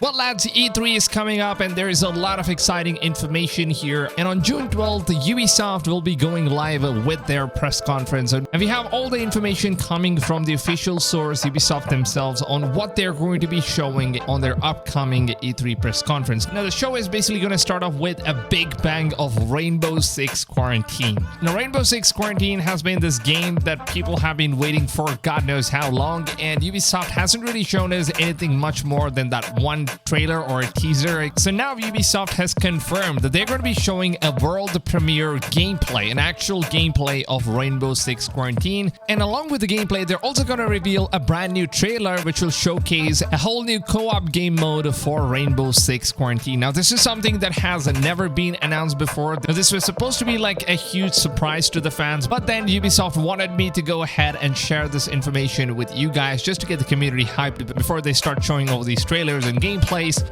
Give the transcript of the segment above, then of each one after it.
Well, lads, E3 is coming up and there is a lot of exciting information here. And on June 12th, Ubisoft will be going live with their press conference. And we have all the information coming from the official source, Ubisoft themselves, on what they're going to be showing on their upcoming E3 press conference. Now, the show is basically going to start off with a big bang of Rainbow Six Quarantine. Now, Rainbow Six Quarantine has been this game that people have been waiting for God knows how long. And Ubisoft hasn't really shown us anything much more than that one trailer or a teaser. So now Ubisoft has confirmed that they're going to be showing a world premiere gameplay, an actual gameplay of Rainbow Six Quarantine. And along with the gameplay, they're also going to reveal a brand new trailer which will showcase a whole new co-op game mode for Rainbow Six Quarantine. Now, this is something that has never been announced before. Now, this was supposed to be like a huge surprise to the fans, but then Ubisoft wanted me to go ahead and share this information with you guys just to get the community hyped before they start showing all these trailers and gameplays.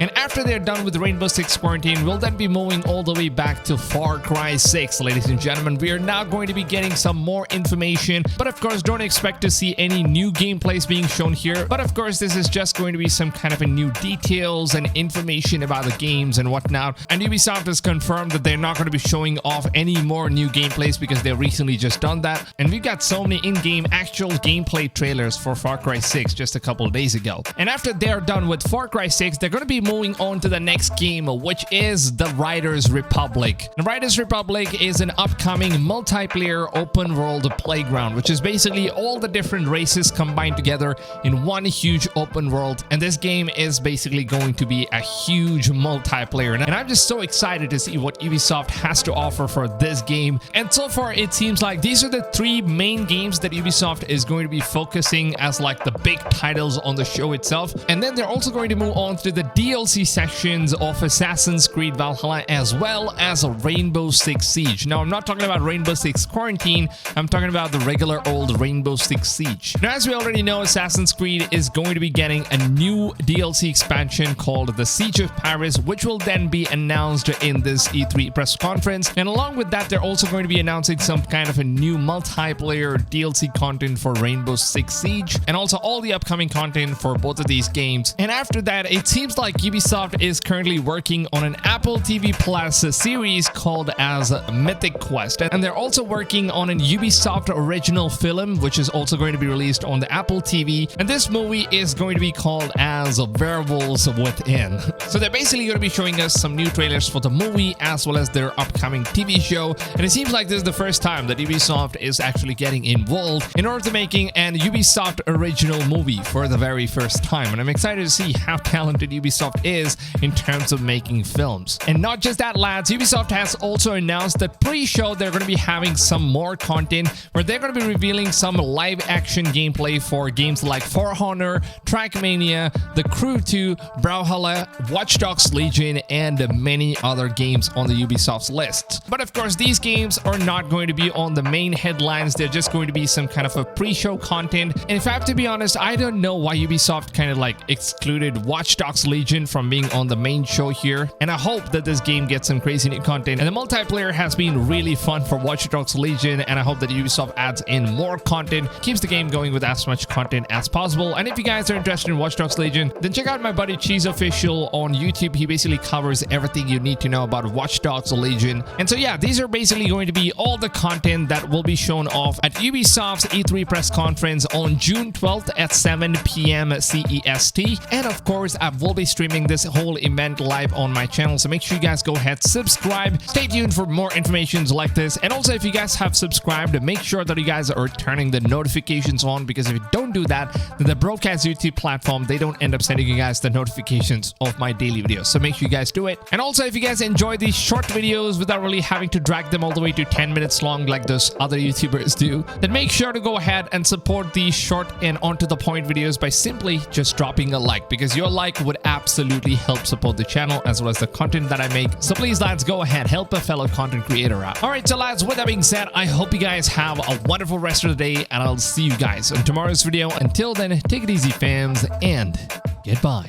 And after they're done with Rainbow Six Quarantine, we'll then be moving all the way back to Far Cry 6, ladies and gentlemen. We are now going to be getting some more information, but of course, don't expect to see any new gameplays being shown here. But of course, this is just going to be some kind of a new details and information about the games and whatnot. And Ubisoft has confirmed that they're not going to be showing off any more new gameplays because they've recently just done that. And we've got so many in-game actual gameplay trailers for Far Cry 6 just a couple of days ago. And after they're done with Far Cry 6, they're going to be moving on to the next game, which is the Riders Republic. The Riders Republic is an upcoming multiplayer open world playground, which is basically all the different races combined together in one huge open world. And this game is basically going to be a huge multiplayer. And I'm just so excited to see what Ubisoft has to offer for this game. And so far, it seems like these are the three main games that Ubisoft is going to be focusing as like the big titles on the show itself. And then they're also going to move on to the DLC sections of Assassin's Creed Valhalla as well as Rainbow Six Siege. Now, I'm not talking about Rainbow Six Quarantine, I'm talking about the regular old Rainbow Six Siege. Now, as we already know, Assassin's Creed is going to be getting a new DLC expansion called the Siege of Paris, which will then be announced in this E3 press conference. And along with that, they're also going to be announcing some kind of a new multiplayer DLC content for Rainbow Six Siege and also all the upcoming content for both of these games. And after that, it seems like Ubisoft is currently working on an Apple TV Plus series called as Mythic Quest, and they're also working on an Ubisoft original film which is also going to be released on the Apple TV, and this movie is going to be called as Werewolves Within. So they're basically going to be showing us some new trailers for the movie as well as their upcoming TV show, and it seems like this is the first time that Ubisoft is actually getting involved in order to making an Ubisoft original movie for the very first time. And I'm excited to see how talented Ubisoft is in terms of making films. And not just that, lads, Ubisoft has also announced that pre-show they're going to be having some more content where they're going to be revealing some live action gameplay for games like For Honor, Trackmania, The Crew 2, Valhalla, Watch Dogs Legion, and many other games on the Ubisoft's list. But of course, these games are not going to be on the main headlines. They're just going to be some kind of a pre-show content. And if I have to be honest, I don't know why Ubisoft kind of like excluded Watch Dogs Legion from being on the main show here. And I hope that this game gets some crazy new content. And the multiplayer has been really fun for Watch Dogs Legion, and I hope that Ubisoft adds in more content, keeps the game going with as much content as possible. And if you guys are interested in Watch Dogs Legion, then check out my buddy Cheese Official on YouTube. He basically covers everything you need to know about Watch Dogs Legion. And so yeah, these are basically going to be all the content that will be shown off at Ubisoft's E3 press conference on June 12th at 7 p.m. CEST. And of course, I will be streaming this whole event live on my channel, so make sure you guys go ahead, subscribe, stay tuned for more informations like this. And also, if you guys have subscribed, make sure that you guys are turning the notifications on, because if you don't do that, then the broadcast YouTube platform, they don't end up sending you guys the notifications of my daily videos. So make sure you guys do it. And also, if you guys enjoy these short videos without really having to drag them all the way to 10 minutes long like those other YouTubers do, then make sure to go ahead and support these short and onto the point videos by simply just dropping a like, because your like would absolutely help support the channel as well as the content that I make. So please, lads, go ahead, help a fellow content creator out. All right, so lads, with that being said, I hope you guys have a wonderful rest of the day, and I'll see you guys on tomorrow's video. Until then, take it easy, fams, and goodbye.